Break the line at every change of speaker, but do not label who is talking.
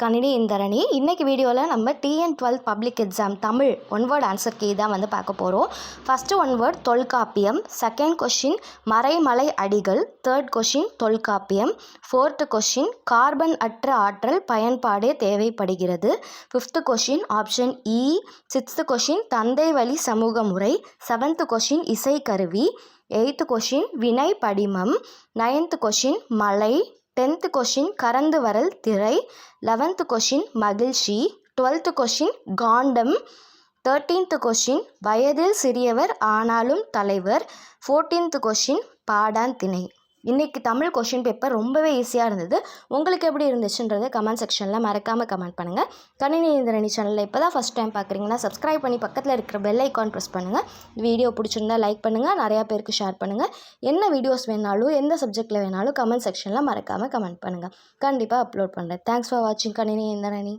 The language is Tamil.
கணினி இந்தரணி இன்னைக்கு வீடியோவில் நம்ம TN12 public exam Tamil one word answer key தான் வந்து பார்க்க போகிறோம். ஃபஸ்ட்டு ஒன் வேர்ட் தொல்காப்பியம், செகண்ட் கொஷின் மறைமலை அடிகள், தேர்ட் கொஷின் தொல்காப்பியம், ஃபோர்த்து கொஷின் கார்பன் அற்ற ஆற்றல் பயன்பாடே தேவைப்படுகிறது, ஃபிஃப்த்து கொஷின் ஆப்ஷன் இ, சிக்ஸ்த்து கொஷின் தந்தை வழி சமூக முறை, செவன்த்து கொஷின் இசைக்கருவி, எயித்து கொஷின் வினை படிமம், நைன்த்து கொஷின் மலை, 10th கொஷின் கறந்து வரல் திரை, 11th கொஷின் மகிழ்ச்சி, 12th கொஷின் காண்டம், 13th கொஷின் வயதில் சிறியவர் ஆனாலும் தலைவர், 14th கொஷின் பாடான் திணை. இன்றைக்கி தமிழ் கொஷின் பேப்பர் ரொம்பவே ஈஸியாக இருந்தது. உங்களுக்கு எப்படி இருந்துச்சுன்றதை கமெண்ட் செக்ஷனில் மறக்காமல் கமெண்ட் பண்ணுங்கள். கணினி இந்திரணி சேனலில் இப்போ தான் ஃபஸ்ட் டைம் பார்க்குறீங்கன்னா சப்ஸ்கிரைப் பண்ணி பக்கத்தில் இருக்கிற பெல் ஐக்கான் ப்ரெஸ் பண்ணுங்கள். வீடியோ பிடிச்சிருந்தா லைக் பண்ணுங்கள், நிறையா பேருக்கு ஷேர் பண்ணுங்கள். என்ன வீடியோஸ் வேணாலும் எந்த சப்ஜெக்டில் வேணாலும் கமெண்ட் செக்ஷனில் மறக்காமல் கமெண்ட் பண்ணுங்கள். கண்டிப்பாக அப்லோட் பண்ணுறேன். தேங்க்ஸ் ஃபார் வாட்சிங் கணினி இந்திரணி.